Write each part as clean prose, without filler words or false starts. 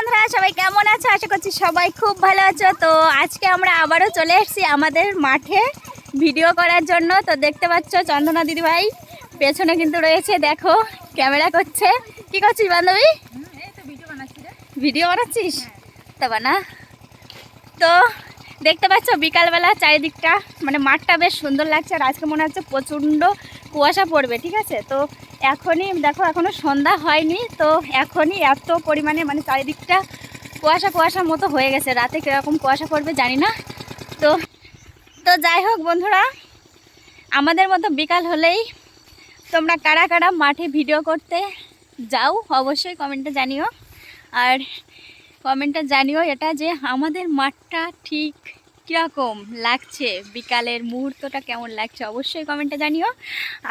বন্ধুরা, সবাই কেমন আছো? আশা করছি সবাই খুব ভালো আছো। তো আজকে আমরা আবারও চলে এসেছি আমাদের মাঠে ভিডিও করার জন্য। তো দেখতে পাচ্ছ চন্দনা দিদিভাই পেছনে কিন্তু রয়েছে, দেখো ক্যামেরা করছে। কি করছিস বান্ধবী? ভিডিও বানাচ্ছিস? তা বানা। তো দেখতে পাচ্ছ বিকালবেলা চারিদিকটা মানে মাঠটা বেশ সুন্দর লাগছে। আর আজকে মনে হচ্ছে প্রচণ্ড কুয়াশা পড়বে, ঠিক আছে? তো এখনই দেখো, এখনও সন্ধ্যা হয়নি, তো এখনই এত পরিমাণে মানে চারিদিকটা কুয়াশা কুয়াশার মতো হয়ে গেছে। রাতে কীরকম কুয়াশা পড়বে জানি না। তো তো যাই হোক বন্ধুরা, আমাদের মতো বিকাল হলেই তোমরা কারা কারা মাঠে ভিডিও করতে যাও অবশ্যই কমেন্টে জানিও। আর কমেন্টে জানিও এটা যে আমাদের মাঠটা ঠিক কীরকম লাগছে, বিকালের মুহূর্তটা কেমন লাগছে অবশ্যই কমেন্টে জানিও।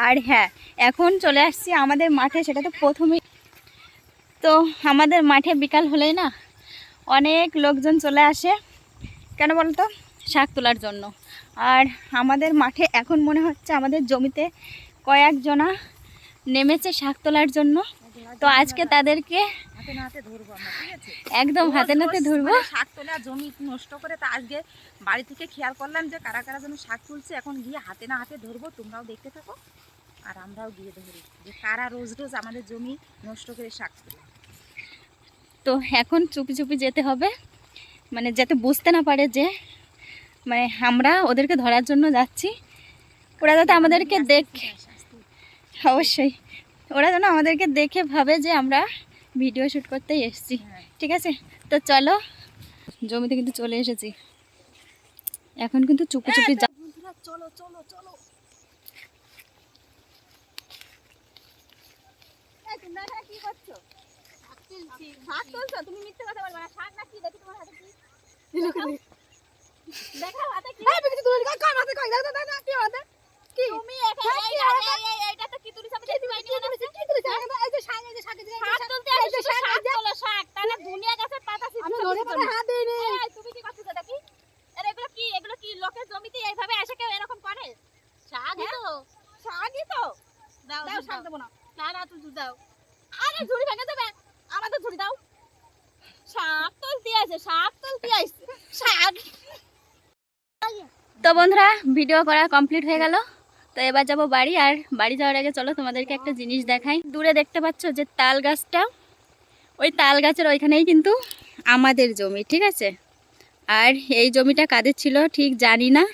আর হ্যাঁ, এখন চলে আসছি আমাদের মাঠে, সেটা তো প্রথমেই। তো আমাদের মাঠে বিকাল হলেই না অনেক লোকজন চলে আসে, কেন বলতো, শাক তোলার জন্য। আর আমাদের মাঠে এখন মনে হচ্ছে আমাদের জমিতে কয়েকজনা নেমেছে শাক তোলার জন্য। তো আজকে তাদেরকে একদম হাতে নাতে ধরবো। শাক তোলা জমি নষ্ট করে তা আজকে বাড়ি থেকে খেয়াল করলাম যে কারা কারা যেন শাক তুলছে। এখন গিয়ে হাতে না হাতে ধরবো, তোমরাও দেখতে থাকো আর আমরাও গিয়ে ধরি যে কারা রোজ রোজ আমাদের জমি নষ্ট করে শাক তোলে। তো এখন চুপি চুপি যেতে হবে, মানে যাতে বুঝতে না পারে যে মানে আমরা ওদেরকে ধরার জন্য যাচ্ছি। ওরা যাতে আমাদেরকে অবশ্যই ওরা যেন আমাদেরকে দেখে ভাবে যে আমরা ভিডিও শ্যুট করতেই এসেছি, ঠিক আছে? তো চলো, জমিতে কিন্তু চলে এসেছি, এখন কিন্তু চুপি চুপি চলো চলো চলো। কি করছো? শাক তুলছো? তুমি মিথ্যে কথা বলবে না। শাক না কি দেখি তোমার হাতে? কি দেখাও হাতে কি? এই বিক্রি তুমি কার হাতে কই? দাও দাও দাও কি হাতে? কি তুমি এইটা তো কি তুলিছ? আমি দেখতে পাইনি। কি তুলিছ? এই যে শাক, এই যে শাক, এই যে শাক তুলতে আসছো। শাক তোলো, শাক তাহলে দুনিয়া গাছের পাতা ছিঁড়ছো। আমি ধরে পড়ে হাত দেই নি। এই তুমি কি করছিস দেখি? আরে এগুলো কি? এগুলো কি লোকের জমিতে এইভাবে এসে কেউ এরকম করে? শাকই তো, শাকই তো। দাও দাও, শাক দেব না। না না তুই দাও। আরে ঝুড়ি ভেঙে দেবে, আমাদের ঝুড়ি দাও। শাক তুলতে আসে, শাক তুলতে আসছে, শাক। তো বন্ধুরা, ভিডিও করা কমপ্লিট হয়ে গেল। তো এবার যাব বাড়ি। আর বাড়ি যাওয়ার আগে চলো তোমাদেরকে একটা জিনিস দেখাই। দূরে দেখতে পাচ্ছ যে তাল গাছটা, ওই তাল গাছের ওইখানেই কিন্তু আমাদের জমি, ঠিক আছে? আর এই জমিটা কাদের ছিল ঠিক জানি না।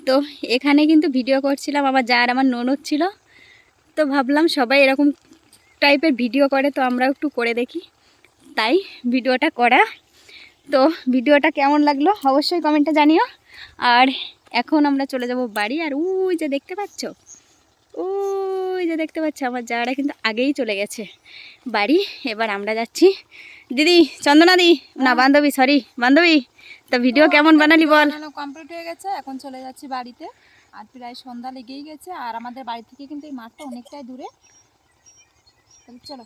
তো এখানে কিন্তু ভিডিও করছিলাম, আমার যা আর আমার ননদ ছিল। তো ভাবলাম সবাই এরকম টাইপের ভিডিও করে, তো আমরা একটু করে দেখি, তাই ভিডিওটা করা। তো ভিডিওটা কেমন লাগলো অবশ্যই কমেন্টে জানিও। আর এখন আমরা চলে যাব বাড়ি। আর ওই যে দেখতে পাচ্ছ, ওই যে দেখতে পাচ্ছ আমার যারা কিন্তু আগেই চলে গেছে বাড়ি। এবার আমরা যাচ্ছি। দিদি, চন্দনা দি না বান্ধবী, সরি বান্ধবী, তো ভিডিও কেমন বানালি বল? কমপ্লিট হয়ে গেছে, এখন চলে যাচ্ছি বাড়িতে। আর প্রায় সন্ধ্যা লেগেই গেছে, আর আমাদের বাড়ি থেকে কিন্তু এই মাঠটা অনেকটাই দূরে। চলো।